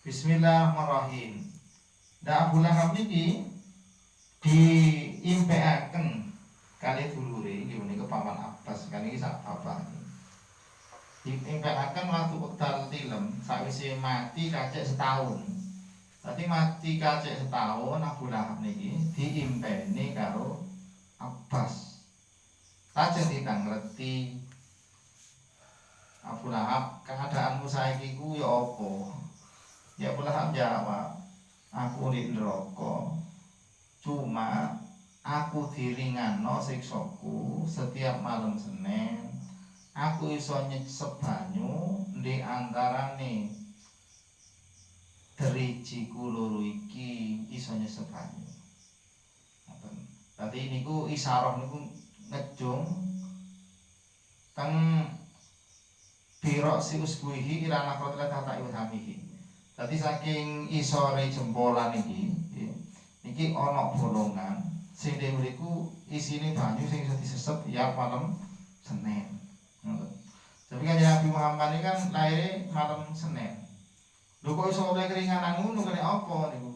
Bismillahirrahmanirrahim. Abu Lahab niki diimpekaken kali dulure nggih menika paman Abbas kan iki sak bapake. Diimpekaken waktu wekdal tilem sakwise mati kacek setahun. Dadi mati kacek setahun Abu Lahab niki diimpeni karo Abbas. Lajeng kita ngerti Abu Lahab, keadaanmu saiki ku ya apa? Ya Abu Lahab jawab, aku di neraka. Cuma aku diringano siksaku setiap malam Senin. Aku iso nyesep banyu di antarane derijiku loro iki iso nyesep banyu. Ngoten. Dadi niku isyarah niku ngejung teng birok si usbuhi irana kotla tata iwhamihi. Dadi saking isore jempolan iki niki ana bolongan sing mriku isine banyu sing iso disesep ya malam Senin. Ngoten. Tapi kan Nabi Muhammad ini kan lahir malam Senin. Lho kok iso oleh keringanan ngono kene apa niku?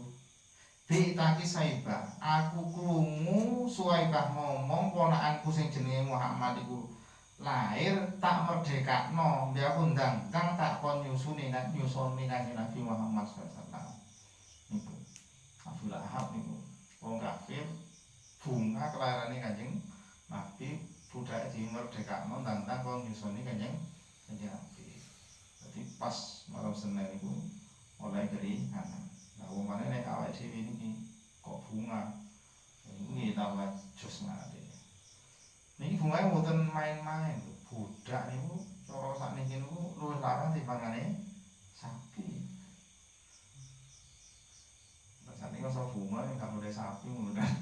Ditaki Saibah, aku krungu Suwaibah ngomong ponakanku sing jenenge Muhammad iku lahir tak merdekakno, dia aku ndang-ndang tak kon nyusuni kanjeng Nabi Muhammad sallallahu niku. Abu Lahab niku wong kafir bunga kelarane kanjeng Nabi budake dimerdekakno ndang-ndang kon nyusuni kanjeng Nabi. Dadi pas malam Senin niku oleh keringanan. Nah, wong mana nek awake dhewe niki kok bunga. Ini tambah jos ngate. Niki bungae mboten main-main lho. Budak niku cara sakniki niku luwih larang timbangane sapi. Lah sakniki kok bunga gak boleh sapi ngono kan.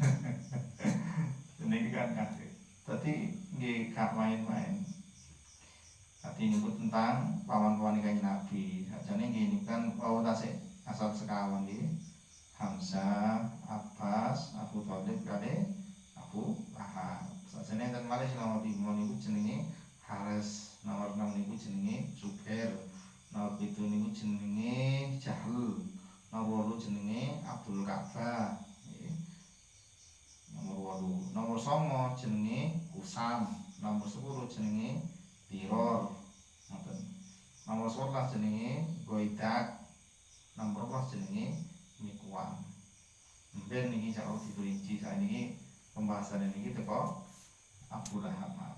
Niki kan kabeh. Dadi nggih gak main-main. Dadi niku tentang pawan-pawan kanjeng Nabi. Sajane nggih niku kan wau tasik asal sekawan nggih. Hamzah, Abbas, Abu Thalib kali Abu Lahab. Sajane enten malih sing nomor 5 niku jenenge Haris, nomor 6 niku jenenge Zubair, nomor 7 niku jenenge Jahl, nomor 8 jenenge Abdul Ka'bah, nggih. Nomor 8, nomor 9 jenenge Usam, nomor 10 jenenge Tiror. Ngoten. Nomor 11 jenenge Goidak. Nomor 12 jenenge Mikwan. Mben niki jauh diperinci saiki pembahasan niki teko Abu Lahab.